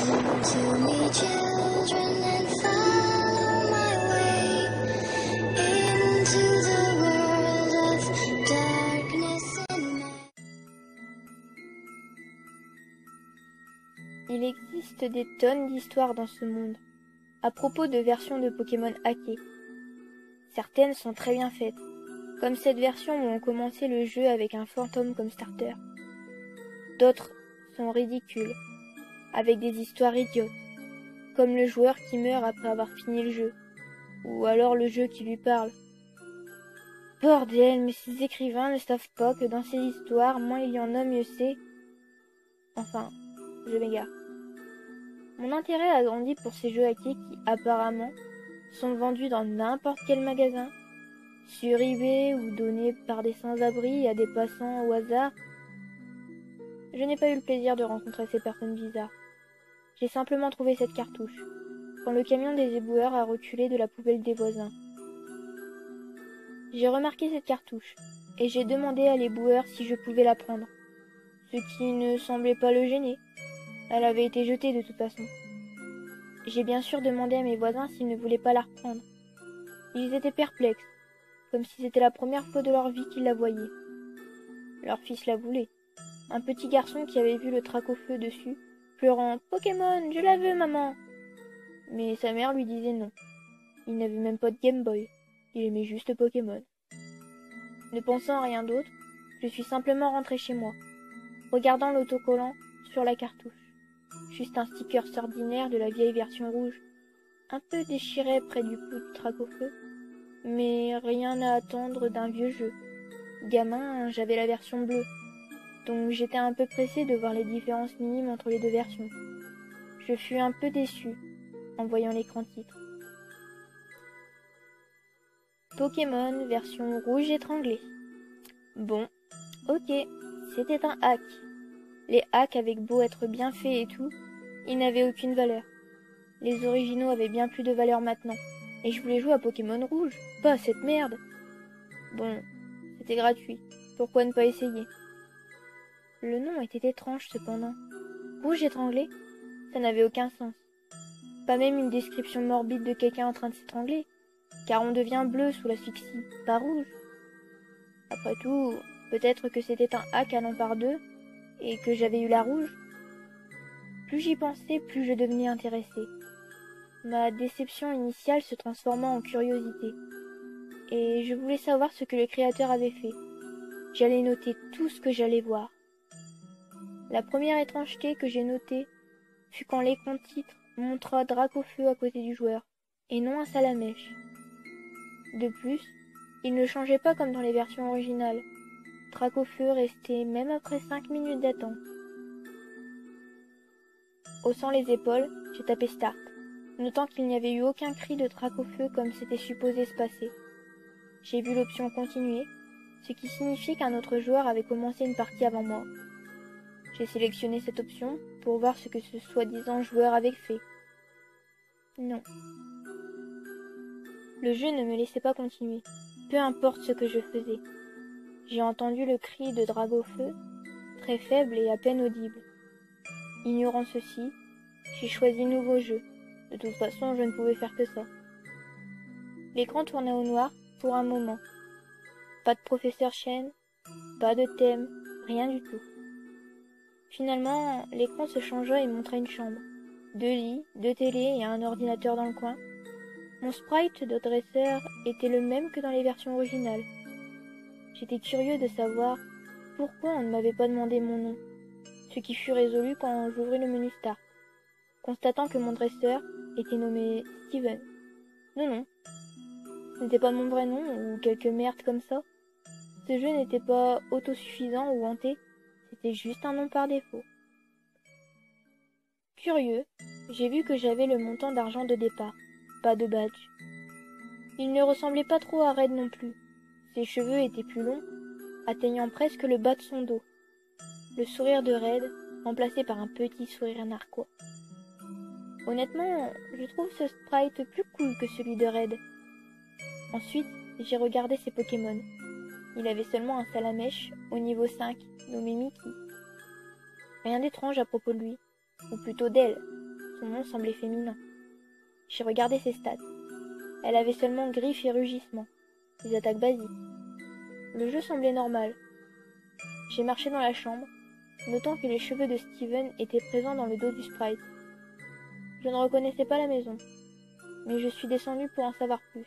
to me, children, and follow my way into the world of darkness and night. Il existe des tonnes d'histoires dans ce monde, à propos de versions de Pokémon hackées. Certaines sont très bien faites, comme cette version où on commençait le jeu avec un fantôme comme starter. D'autres sont ridicules, avec des histoires idiotes, comme le joueur qui meurt après avoir fini le jeu, ou alors le jeu qui lui parle. Bordel, mais ces écrivains ne savent pas que dans ces histoires, moins il y en a, mieux c'est. Enfin, je m'égare. Mon intérêt a grandi pour ces jeux hackés qui, apparemment, sont vendus dans n'importe quel magasin, sur eBay ou donnés par des sans-abri à des passants au hasard. Je n'ai pas eu le plaisir de rencontrer ces personnes bizarres. J'ai simplement trouvé cette cartouche, quand le camion des éboueurs a reculé de la poubelle des voisins. J'ai remarqué cette cartouche, et j'ai demandé à l'éboueur si je pouvais la prendre, ce qui ne semblait pas le gêner. Elle avait été jetée de toute façon. J'ai bien sûr demandé à mes voisins s'ils ne voulaient pas la reprendre. Ils étaient perplexes, comme si c'était la première fois de leur vie qu'ils la voyaient. Leur fils la voulait. Un petit garçon qui avait vu le trac au feu dessus, pleurant « Pokémon, je la veux, maman !» Mais sa mère lui disait non. Il n'avait même pas de Game Boy. Il aimait juste Pokémon. Ne pensant à rien d'autre, je suis simplement rentrée chez moi, regardant l'autocollant sur la cartouche. Juste un sticker ordinaire de la vieille version rouge, un peu déchiré près du bout du trac au feu, mais rien à attendre d'un vieux jeu. Gamin, j'avais la version bleue, donc j'étais un peu pressée de voir les différences minimes entre les deux versions. Je fus un peu déçue en voyant l'écran titre. Pokémon version rouge étranglée. Bon, ok, c'était un hack. Les hacks avaient beau être bien faits et tout, ils n'avaient aucune valeur. Les originaux avaient bien plus de valeur maintenant, et je voulais jouer à Pokémon rouge, pas à cette merde. Bon, c'était gratuit, pourquoi ne pas essayer? Le nom était étrange cependant. Rouge étranglé, ça n'avait aucun sens. Pas même une description morbide de quelqu'un en train de s'étrangler, car on devient bleu sous l'asphyxie, pas rouge. Après tout, peut-être que c'était un hack allant par deux, et que j'avais eu la rouge. Plus j'y pensais, plus je devenais intéressée. Ma déception initiale se transforma en curiosité, et je voulais savoir ce que le créateur avait fait. J'allais noter tout ce que j'allais voir. La première étrangeté que j'ai notée fut quand l'écran titre montra Dracofeu à côté du joueur, et non un Salamèche. De plus, il ne changeait pas comme dans les versions originales. Dracofeu restait même après 5 minutes d'attente. Haussant les épaules, j'ai tapé Start, notant qu'il n'y avait eu aucun cri de Dracofeu comme c'était supposé se passer. J'ai vu l'option Continuer, ce qui signifie qu'un autre joueur avait commencé une partie avant moi. J'ai sélectionné cette option pour voir ce que ce soi-disant joueur avait fait. Non. Le jeu ne me laissait pas continuer, peu importe ce que je faisais. J'ai entendu le cri de Dracofeu, très faible et à peine audible. Ignorant ceci, j'ai choisi nouveau jeu. De toute façon, je ne pouvais faire que ça. L'écran tourna au noir pour un moment. Pas de professeur Chen, pas de thème, rien du tout. Finalement, l'écran se changea et montra une chambre. 2 lits, 2 télés et un ordinateur dans le coin. Mon sprite de dresseur était le même que dans les versions originales. J'étais curieux de savoir pourquoi on ne m'avait pas demandé mon nom, ce qui fut résolu quand j'ouvris le menu Start, constatant que mon dresseur était nommé Steven. Non, ce n'était pas mon vrai nom ou quelque merde comme ça. Ce jeu n'était pas autosuffisant ou hanté, c'était juste un nom par défaut. Curieux, j'ai vu que j'avais le montant d'argent de départ, pas de badge. Il ne ressemblait pas trop à Red non plus. Ses cheveux étaient plus longs, atteignant presque le bas de son dos. Le sourire de Red, remplacé par un petit sourire narquois. Honnêtement, je trouve ce sprite plus cool que celui de Red. Ensuite, j'ai regardé ses Pokémon. Il avait seulement un Salamèche au niveau 5, nommé Mickey. Rien d'étrange à propos de lui, ou plutôt d'elle. son nom semblait féminin. J'ai regardé ses stats. Elle avait seulement griffes et rugissements, des attaques basiques. Le jeu semblait normal. J'ai marché dans la chambre, notant que les cheveux de Steven étaient présents dans le dos du sprite. Je ne reconnaissais pas la maison, mais je suis descendue pour en savoir plus.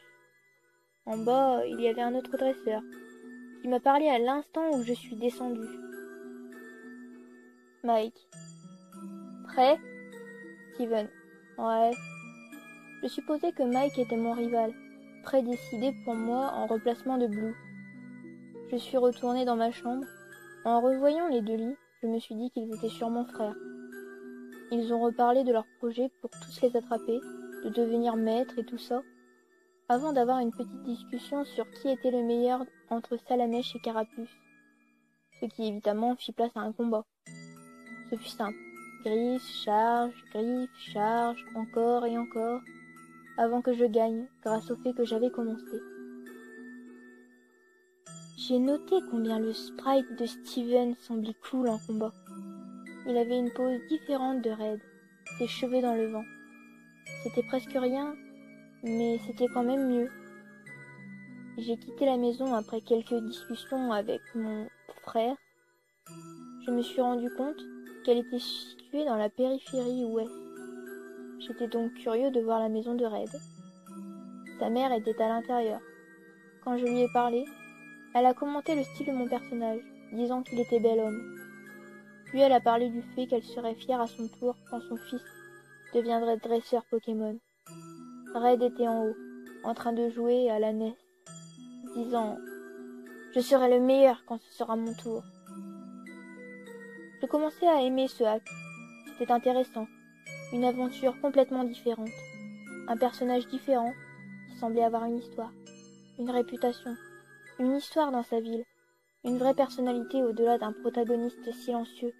En bas, il y avait un autre dresseur, qui m'a parlé à l'instant où je suis descendue. Mike. Prêt? Steven. Ouais. Je supposais que Mike était mon rival, prédécidé pour moi en replacement de Blue. Je suis retournée dans ma chambre. En revoyant les deux lits, je me suis dit qu'ils étaient sûrement frères. Ils ont reparlé de leur projet pour tous les attraper, de devenir maîtres et tout ça, avant d'avoir une petite discussion sur qui était le meilleur entre Salamèche et Carapuce, ce qui évidemment fit place à un combat. Ce fut simple. Griffe, charge, encore et encore, avant que je gagne, grâce au fait que j'avais commencé. J'ai noté combien le sprite de Steven semblait cool en combat. Il avait une pose différente de Red, ses cheveux dans le vent. C'était presque rien, mais c'était quand même mieux. J'ai quitté la maison après quelques discussions avec mon frère. Je me suis rendu compte qu'elle était située dans la périphérie ouest. J'étais donc curieux de voir la maison de Red. Sa mère était à l'intérieur. Quand je lui ai parlé, elle a commenté le style de mon personnage, disant qu'il était bel homme. Puis elle a parlé du fait qu'elle serait fière à son tour quand son fils deviendrait dresseur Pokémon. Red était en haut, en train de jouer à la NES, disant « Je serai le meilleur quand ce sera mon tour ». Je commençais à aimer ce hack. C'était intéressant. Une aventure complètement différente. Un personnage différent qui semblait avoir une histoire, une réputation, une histoire dans sa ville, une vraie personnalité au-delà d'un protagoniste silencieux.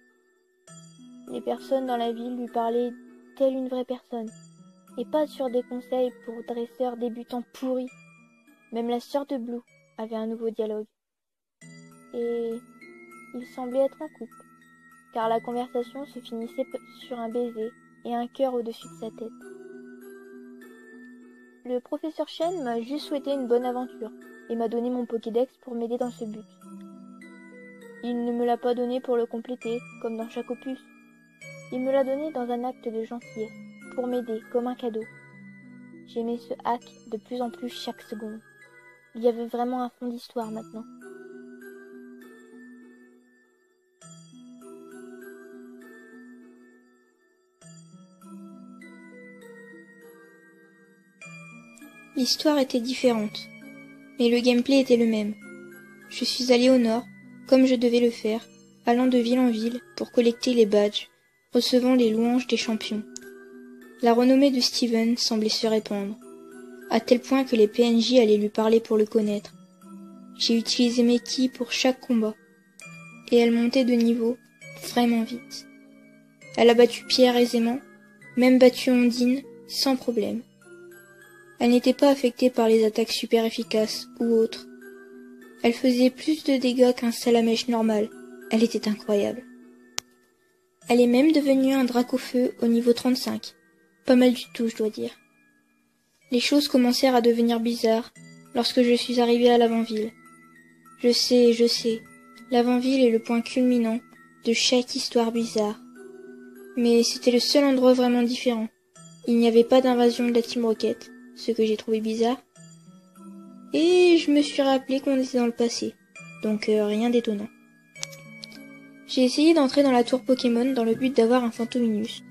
Les personnes dans la ville lui parlaient telle une vraie personne, et pas sur des conseils pour dresseurs débutants pourris. Même la sœur de Blue avait un nouveau dialogue. Et il semblait être en couple, car la conversation se finissait sur un baiser et un cœur au-dessus de sa tête. Le professeur Chen m'a juste souhaité une bonne aventure et m'a donné mon Pokédex pour m'aider dans ce but. Il ne me l'a pas donné pour le compléter, comme dans chaque opus. Il me l'a donné dans un acte de gentillesse, pour m'aider, comme un cadeau. J'aimais ce hack de plus en plus chaque seconde. Il y avait vraiment un fond d'histoire maintenant. L'histoire était différente, mais le gameplay était le même. Je suis allé au nord, comme je devais le faire, allant de ville en ville pour collecter les badges, recevant les louanges des champions. La renommée de Steven semblait se répandre, à tel point que les PNJ allaient lui parler pour le connaître. J'ai utilisé mes ki pour chaque combat, et elle montait de niveau vraiment vite. Elle a battu Pierre aisément, même battu Ondine sans problème. Elle n'était pas affectée par les attaques super efficaces ou autres. Elle faisait plus de dégâts qu'un Salamèche normal. Elle était incroyable. Elle est même devenue un Dracofeu au niveau 35. Pas mal du tout, je dois dire. Les choses commencèrent à devenir bizarres lorsque je suis arrivée à l'avant-ville. Je sais, l'avant-ville est le point culminant de chaque histoire bizarre. Mais c'était le seul endroit vraiment différent. Il n'y avait pas d'invasion de la Team Rocket, ce que j'ai trouvé bizarre. Et je me suis rappelé qu'on était dans le passé, donc rien d'étonnant. J'ai essayé d'entrer dans la tour Pokémon dans le but d'avoir un Fantominus.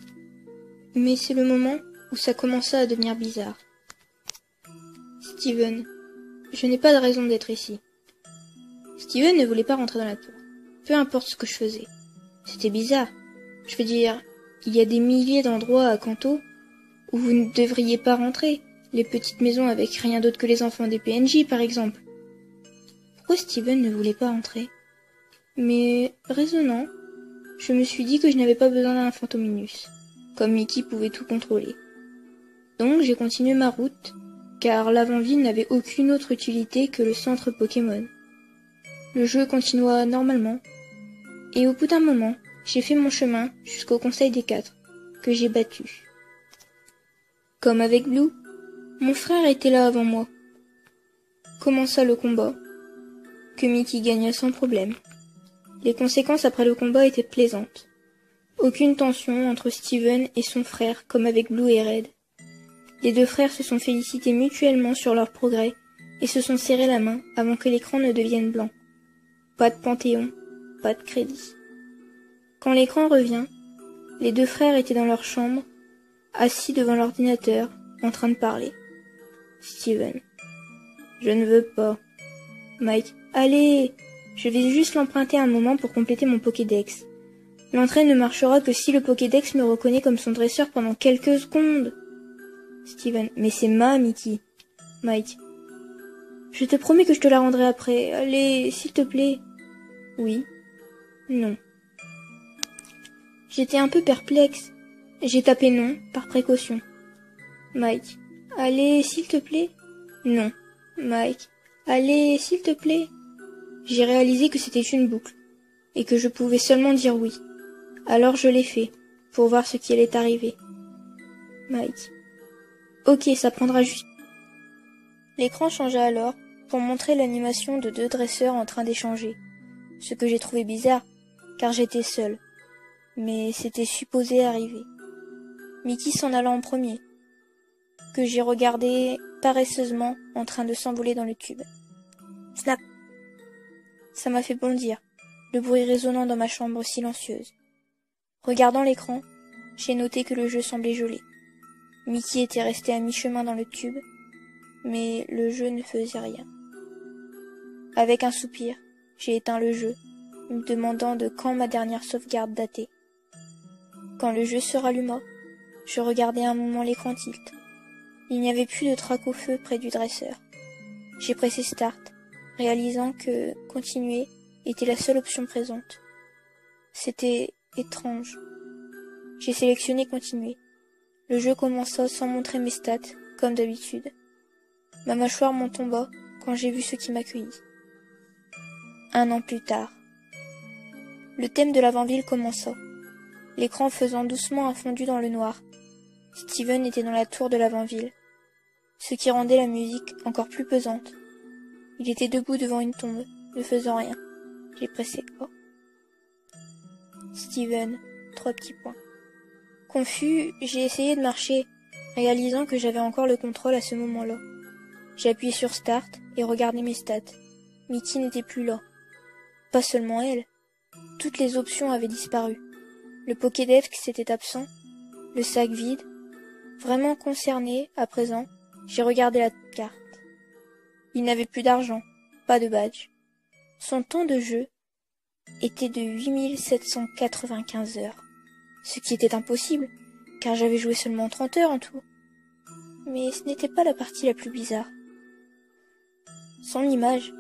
Mais c'est le moment où ça commença à devenir bizarre. Steven, je n'ai pas de raison d'être ici. Steven ne voulait pas rentrer dans la tour, peu importe ce que je faisais. C'était bizarre. Je veux dire, il y a des milliers d'endroits à Kanto où vous ne devriez pas rentrer. Les petites maisons avec rien d'autre que les enfants des PNJ, par exemple. Pourquoi Steven ne voulait pas entrer? Mais, raisonnant, je me suis dit que je n'avais pas besoin d'un Fantominus, comme Mickey pouvait tout contrôler. Donc j'ai continué ma route, car l'avant-ville n'avait aucune autre utilité que le centre Pokémon. Le jeu continua normalement, et au bout d'un moment, j'ai fait mon chemin jusqu'au Conseil des 4, que j'ai battu. Comme avec Blue, mon frère était là avant moi. Commença le combat, que Mickey gagna sans problème. Les conséquences après le combat étaient plaisantes. Aucune tension entre Steven et son frère comme avec Blue et Red. Les deux frères se sont félicités mutuellement sur leur progrès et se sont serrés la main avant que l'écran ne devienne blanc. Pas de Panthéon, pas de crédit. Quand l'écran revient, les deux frères étaient dans leur chambre, assis devant l'ordinateur, en train de parler. Steven. Je ne veux pas. Mike. Allez, je vais juste l'emprunter un moment pour compléter mon Pokédex. L'entrée ne marchera que si le Pokédex me reconnaît comme son dresseur pendant quelques secondes. Steven. Mais c'est ma Mickey. Mike. Je te promets que je te la rendrai après. Allez, s'il te plaît. Oui. Non. J'étais un peu perplexe. J'ai tapé non, par précaution. Mike. Allez, s'il te plaît. Non. Mike. Allez, s'il te plaît. J'ai réalisé que c'était une boucle, et que je pouvais seulement dire oui. Alors je l'ai fait, pour voir ce qui allait arriver. Mike. Ok, ça prendra juste... L'écran changea alors, pour montrer l'animation de deux dresseurs en train d'échanger. Ce que j'ai trouvé bizarre, car j'étais seule. Mais c'était supposé arriver. Mickey s'en alla en premier, que j'ai regardé paresseusement en train de s'envoler dans le tube. Snap! Ça m'a fait bondir, le bruit résonnant dans ma chambre silencieuse. Regardant l'écran, j'ai noté que le jeu semblait gelé. Mickey était resté à mi-chemin dans le tube, mais le jeu ne faisait rien. Avec un soupir, j'ai éteint le jeu, me demandant de quand ma dernière sauvegarde datait. Quand le jeu se ralluma, je regardai un moment l'écran tilt. Il n'y avait plus de trac au feu près du dresseur. J'ai pressé Start, réalisant que continuer était la seule option présente. C'était étrange. J'ai sélectionné continuer. Le jeu commença sans montrer mes stats, comme d'habitude. Ma mâchoire m'en tomba quand j'ai vu ce qui m'accueillit. 1 an plus tard. Le thème de l'avant-ville commença, l'écran faisant doucement un fondu dans le noir. Steven était dans la tour de l'avant-ville, ce qui rendait la musique encore plus pesante. Il était debout devant une tombe, ne faisant rien. J'ai pressé O. Steven, 3 petits points. Confus, j'ai essayé de marcher, réalisant que j'avais encore le contrôle à ce moment-là. J'ai appuyé sur Start et regardé mes stats. Mickey n'était plus là. Pas seulement elle. Toutes les options avaient disparu. Le Pokédex était absent, le sac vide. Vraiment concerné, à présent, j'ai regardé la carte. Il n'avait plus d'argent, pas de badge. Son temps de jeu était de 8795 heures, ce qui était impossible, car j'avais joué seulement 30 heures en tout. Mais ce n'était pas la partie la plus bizarre. Son image,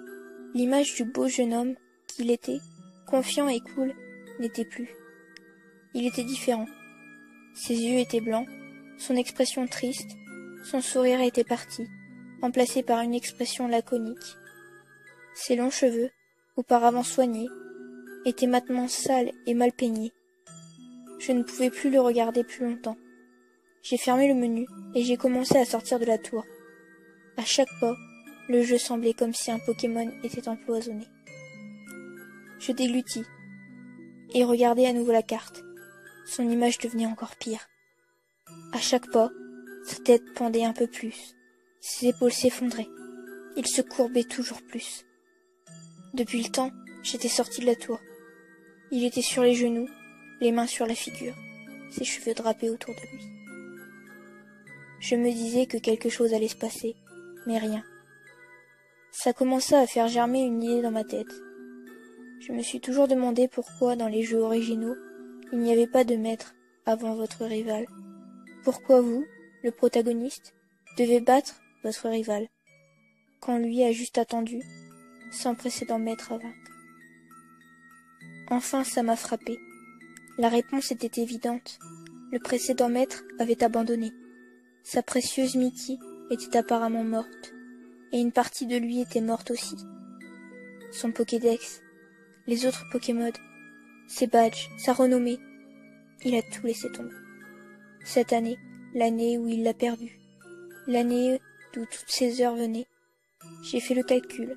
l'image du beau jeune homme qu'il était, confiant et cool, n'était plus. Il était différent. Ses yeux étaient blancs, son expression triste, son sourire était parti, remplacé par une expression laconique. Ses longs cheveux, auparavant soignés, étaient maintenant sales et mal peignés. Je ne pouvais plus le regarder plus longtemps. J'ai fermé le menu et j'ai commencé à sortir de la tour. À chaque pas, le jeu semblait comme si un Pokémon était empoisonné. Je déglutis et regardai à nouveau la carte. Son image devenait encore pire. À chaque pas, sa tête pendait un peu plus. Ses épaules s'effondraient. Il se courbait toujours plus. Depuis le temps, j'étais sortie de la tour. Il était sur les genoux, les mains sur la figure, ses cheveux drapés autour de lui. Je me disais que quelque chose allait se passer, mais rien. Ça commença à faire germer une idée dans ma tête. Je me suis toujours demandé pourquoi, dans les jeux originaux, il n'y avait pas de maître avant votre rival. Pourquoi vous, le protagoniste, devez battre votre rival, quand lui a juste attendu, sans précédent maître à vaincre. Enfin, ça m'a frappé. La réponse était évidente. Le précédent maître avait abandonné. Sa précieuse Mickey était apparemment morte, et une partie de lui était morte aussi. Son Pokédex, les autres Pokémon, ses badges, sa renommée, il a tout laissé tomber. Cette année, l'année où il l'a perdu, l'année d'où toutes ces heures venaient. J'ai fait le calcul.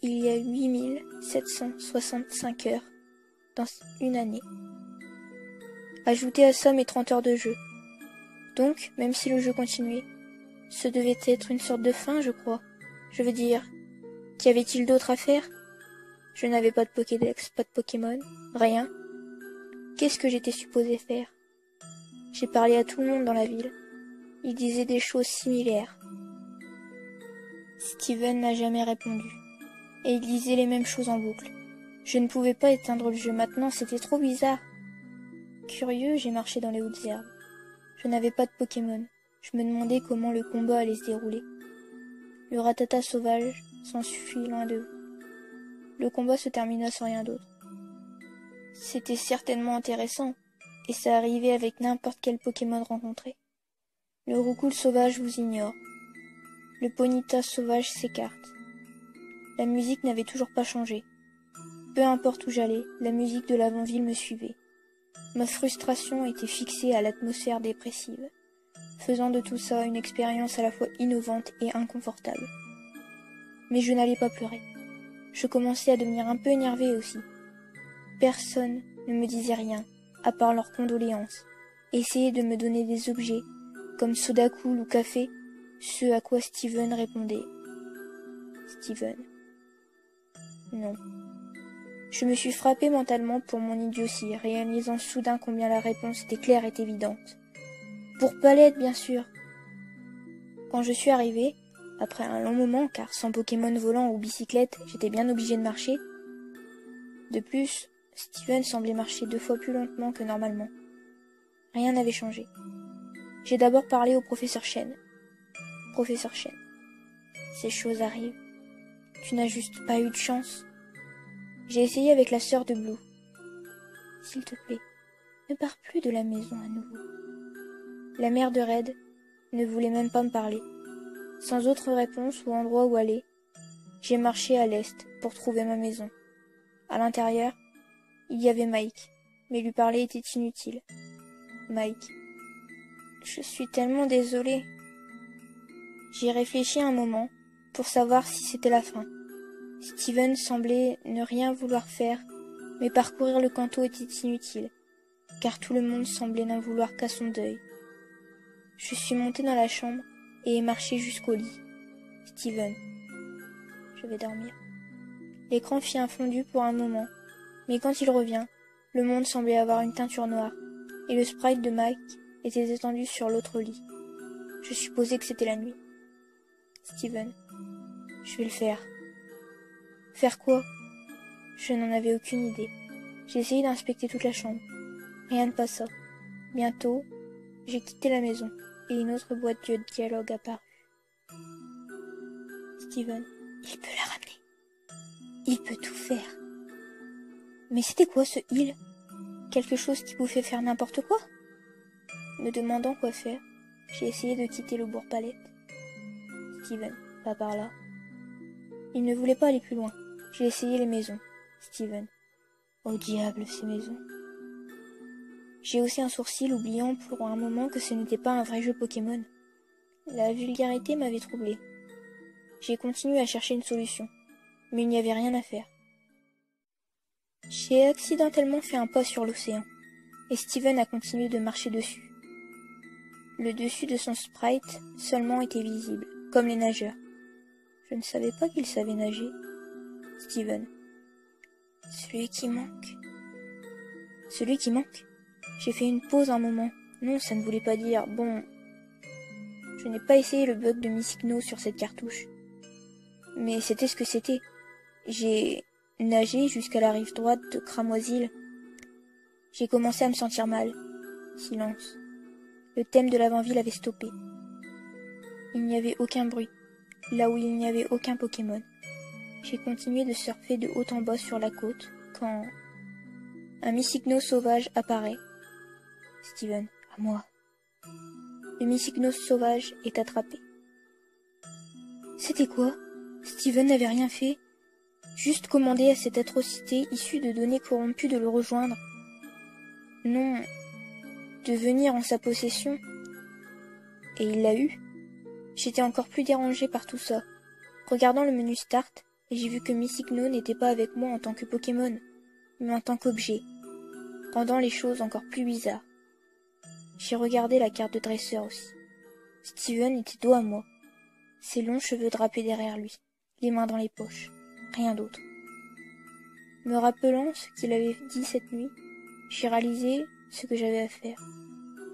Il y a 8765 heures dans une année. Ajoutez à ça mes 30 heures de jeu. Donc, même si le jeu continuait, ce devait être une sorte de fin, je crois. Je veux dire, qu'y avait-il d'autre à faire? Je n'avais pas de Pokédex, pas de Pokémon, rien. Qu'est-ce que j'étais supposé faire? J'ai parlé à tout le monde dans la ville. Ils disaient des choses similaires. Steven n'a jamais répondu. Et il disait les mêmes choses en boucle. Je ne pouvais pas éteindre le jeu maintenant, c'était trop bizarre. Curieux, j'ai marché dans les hautes herbes. Je n'avais pas de Pokémon. Je me demandais comment le combat allait se dérouler. Le Rattata sauvage s'enfuit loin de vous. Le combat se termina sans rien d'autre. C'était certainement intéressant, et ça arrivait avec n'importe quel Pokémon rencontré. Le Roucoule sauvage vous ignore. Le Ponyta sauvage s'écarte. La musique n'avait toujours pas changé. Peu importe où j'allais, la musique de l'avant-ville me suivait. Ma frustration était fixée à l'atmosphère dépressive, faisant de tout ça une expérience à la fois innovante et inconfortable. Mais je n'allais pas pleurer. Je commençais à devenir un peu énervée aussi. Personne ne me disait rien, à part leurs condoléances, et essayait de me donner des objets, comme soda cool ou café, ce à quoi Steven répondait. Steven. Non. Je me suis frappée mentalement pour mon idiotie, réalisant soudain combien la réponse était claire et évidente. Pour Palette, bien sûr. Quand je suis arrivée, après un long moment, car sans Pokémon volant ou bicyclette, j'étais bien obligée de marcher. De plus, Steven semblait marcher 2 fois plus lentement que normalement. Rien n'avait changé. J'ai d'abord parlé au professeur Chen. Professeur Chen, ces choses arrivent. Tu n'as juste pas eu de chance. J'ai essayé avec la sœur de Blue. S'il te plaît, ne pars plus de la maison à nouveau. La mère de Red ne voulait même pas me parler. Sans autre réponse ou endroit où aller, j'ai marché à l'est pour trouver ma maison. À l'intérieur, il y avait Mike, mais lui parler était inutile. Mike. Je suis tellement désolée. J'y réfléchis un moment pour savoir si c'était la fin. Steven semblait ne rien vouloir faire, mais parcourir le canto était inutile, car tout le monde semblait n'en vouloir qu'à son deuil. Je suis montée dans la chambre et ai marché jusqu'au lit. Steven. Je vais dormir. L'écran fit un fondu pour un moment, mais quand il revient, le monde semblait avoir une teinture noire, et le sprite de Mike était étendu sur l'autre lit. Je supposais que c'était la nuit. Steven. Je vais le faire. Faire quoi? Je n'en avais aucune idée. J'ai essayé d'inspecter toute la chambre. Rien ne passa. Bientôt, j'ai quitté la maison, et une autre boîte de dialogue apparut. Steven, il peut la ramener. Il peut tout faire. Mais c'était quoi ce il? Quelque chose qui pouvait faire n'importe quoi? Me demandant quoi faire, j'ai essayé de quitter le bourg Palette. Steven, pas par là. Il ne voulait pas aller plus loin. J'ai essayé les maisons. Steven. Au diable, ces maisons. J'ai haussé un sourcil, oubliant pour un moment que ce n'était pas un vrai jeu Pokémon. La vulgarité m'avait troublé. J'ai continué à chercher une solution, mais il n'y avait rien à faire. J'ai accidentellement fait un pas sur l'océan, et Steven a continué de marcher dessus. Le dessus de son sprite seulement était visible, comme les nageurs. Je ne savais pas qu'il savait nager. Steven. Celui qui manque. Celui qui manque? J'ai fait une pause un moment. Non, ça ne voulait pas dire... Bon... Je n'ai pas essayé le bug de Myssigno sur cette cartouche. Mais c'était ce que c'était. J'ai nagé jusqu'à la rive droite de Cramoisil. J'ai commencé à me sentir mal. Silence. Le thème de l'avant-ville avait stoppé. Il n'y avait aucun bruit, là où il n'y avait aucun Pokémon. J'ai continué de surfer de haut en bas sur la côte, quand... un Myssigno sauvage apparaît. Steven, à moi. Le Myssigno sauvage est attrapé. C'était quoi? Steven n'avait rien fait. Juste commandé à cette atrocité issue de données corrompues de le rejoindre. Non, de venir en sa possession. Et il l'a eu. J'étais encore plus dérangée par tout ça. Regardant le menu Start, j'ai vu que Myssigno n'était pas avec moi en tant que Pokémon, mais en tant qu'objet, rendant les choses encore plus bizarres. J'ai regardé la carte de dresseur aussi. Steven était dos à moi, ses longs cheveux drapés derrière lui, les mains dans les poches, rien d'autre. Me rappelant ce qu'il avait dit cette nuit, j'ai réalisé ce que j'avais à faire.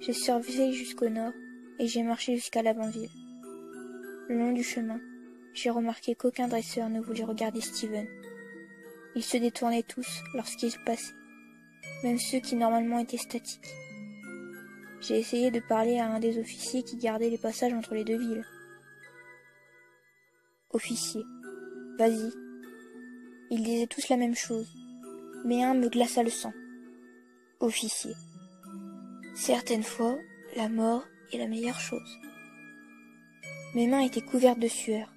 J'ai survolé jusqu'au nord et j'ai marché jusqu'à l'avant-ville. Le long du chemin, j'ai remarqué qu'aucun dresseur ne voulait regarder Steven. Ils se détournaient tous lorsqu'il passait, même ceux qui normalement étaient statiques. J'ai essayé de parler à un des officiers qui gardait les passages entre les deux villes. Officier, vas-y. Ils disaient tous la même chose, mais un me glaça le sang. Officier, certaines fois, la mort est la meilleure chose. Mes mains étaient couvertes de sueur.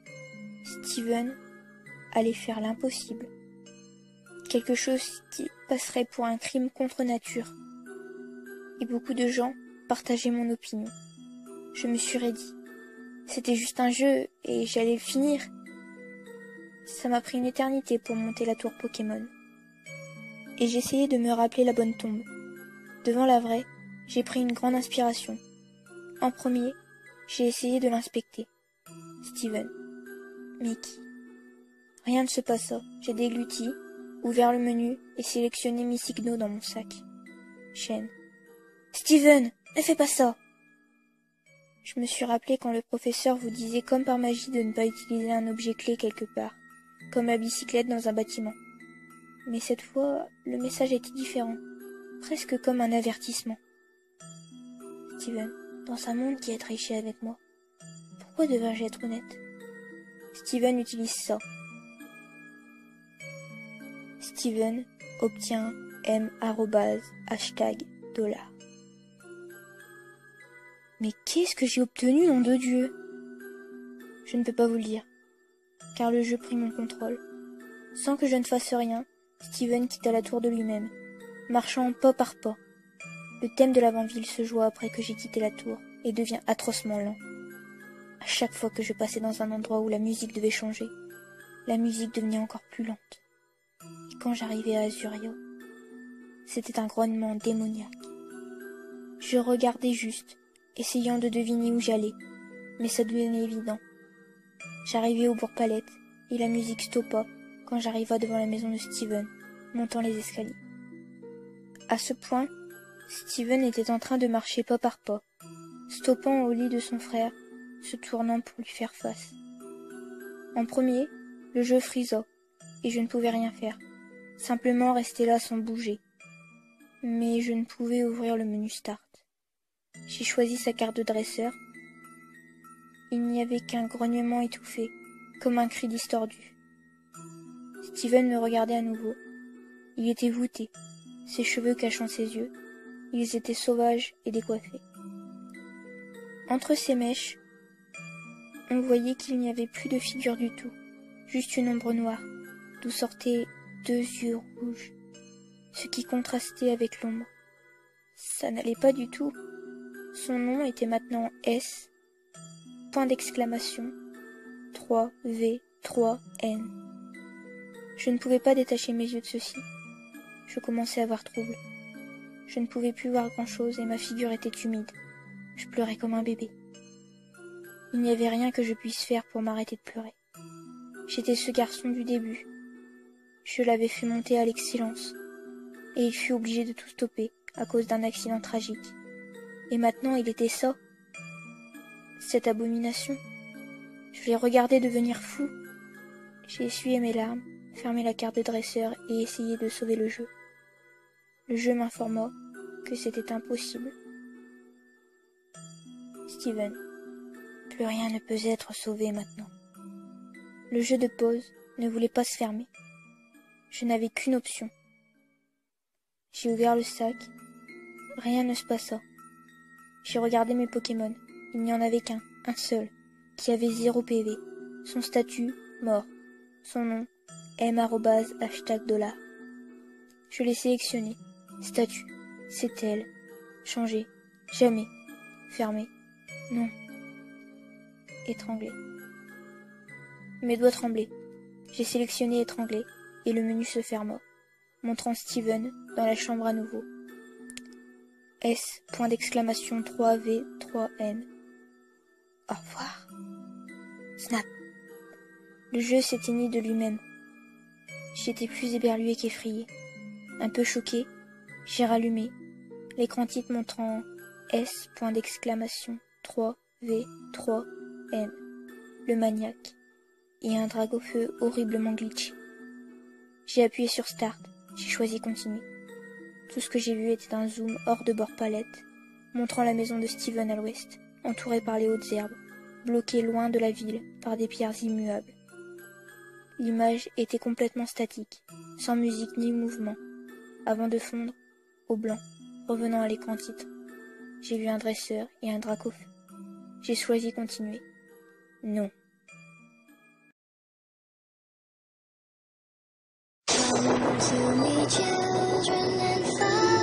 Steven allait faire l'impossible. Quelque chose qui passerait pour un crime contre nature. Et beaucoup de gens partageaient mon opinion. Je me suis raidie. C'était juste un jeu et j'allais le finir. Ça m'a pris une éternité pour monter la tour Pokémon. Et j'essayais de me rappeler la bonne tombe. Devant la vraie, j'ai pris une grande inspiration. En premier, j'ai essayé de l'inspecter. Steven. Mais qui? Rien ne se passa. J'ai dégluti, ouvert le menu et sélectionné Myssigno dans mon sac. Chaîne. Steven, ne fais pas ça! Je me suis rappelé quand le professeur vous disait comme par magie de ne pas utiliser un objet clé quelque part, comme la bicyclette dans un bâtiment. Mais cette fois, le message était différent, presque comme un avertissement. Steven, dans un monde qui est triché avec moi, pourquoi devrais-je être honnête? Steven utilise ça. Steven obtient $. Mais qu'est-ce que j'ai obtenu, nom de Dieu? Je ne peux pas vous le dire, car le jeu prit mon contrôle. Sans que je ne fasse rien, Steven quitta la tour de lui-même, marchant pas par pas. Le thème de l'avant-ville se joua après que j'ai quitté la tour, et devient atrocement lent. À chaque fois que je passais dans un endroit où la musique devait changer, la musique devenait encore plus lente. Et quand j'arrivais à Azuria, c'était un grognement démoniaque. Je regardais juste, essayant de deviner où j'allais, mais ça devenait évident. J'arrivais au Bourg-Palette, et la musique stoppa quand j'arriva devant la maison de Steven, montant les escaliers. À ce point, Steven était en train de marcher pas par pas, stoppant au lit de son frère, se tournant pour lui faire face. En premier, le jeu frisa, et je ne pouvais rien faire, simplement rester là sans bouger. Mais je ne pouvais ouvrir le menu Start. J'ai choisi sa carte de dresseur. Il n'y avait qu'un grognement étouffé, comme un cri distordu. Steven me regardait à nouveau. Il était voûté, ses cheveux cachant ses yeux. Ils étaient sauvages et décoiffés. Entre ses mèches, on voyait qu'il n'y avait plus de figure du tout, juste une ombre noire, d'où sortaient 2 yeux rouges, ce qui contrastait avec l'ombre. Ça n'allait pas du tout. Son nom était maintenant S, point d'exclamation, 3V, 3N. Je ne pouvais pas détacher mes yeux de ceci. Je commençais à avoir trouble. Je ne pouvais plus voir grand-chose et ma figure était humide. Je pleurais comme un bébé. Il n'y avait rien que je puisse faire pour m'arrêter de pleurer. J'étais ce garçon du début. Je l'avais fait monter à l'excellence, et il fut obligé de tout stopper à cause d'un accident tragique. Et maintenant il était ça, cette abomination. Je l'ai regardé devenir fou. J'ai essuyé mes larmes, fermé la carte de dresseur et essayé de sauver le jeu. Le jeu m'informa que c'était impossible. Steven, plus rien ne peut être sauvé maintenant. Le jeu de pause ne voulait pas se fermer. Je n'avais qu'une option. J'ai ouvert le sac. Rien ne se passa. J'ai regardé mes Pokémon. Il n'y en avait qu'un, un seul, qui avait 0 PV. Son statut, mort. Son nom, $. Je l'ai sélectionné. Statut, c'est elle. Changer. Jamais. Fermé. Non. Étranglé. Mes doigts tremblaient. J'ai sélectionné étranglé, et le menu se ferma, montrant Steven dans la chambre à nouveau. S, point d'exclamation 3V, 3N. Au revoir. Snap. Le jeu s'éteignit de lui-même. J'étais plus éberlué qu'effrayé. Un peu choqué, j'ai rallumé, l'écran titre montrant S, point d'exclamation 3V, 3N. Le maniaque. Et un drague au feu horriblement glitché. J'ai appuyé sur Start, j'ai choisi Continue. Tout ce que j'ai vu était un zoom hors de bord palette, montrant la maison de Steven à l'ouest, entourée par les hautes herbes, bloquée loin de la ville par des pierres immuables. L'image était complètement statique, sans musique ni mouvement, avant de fondre au blanc, revenant à l'écran titre. J'ai vu un dresseur et un drac au feu. J'ai choisi Continuer. Non. Come to me, children, and follow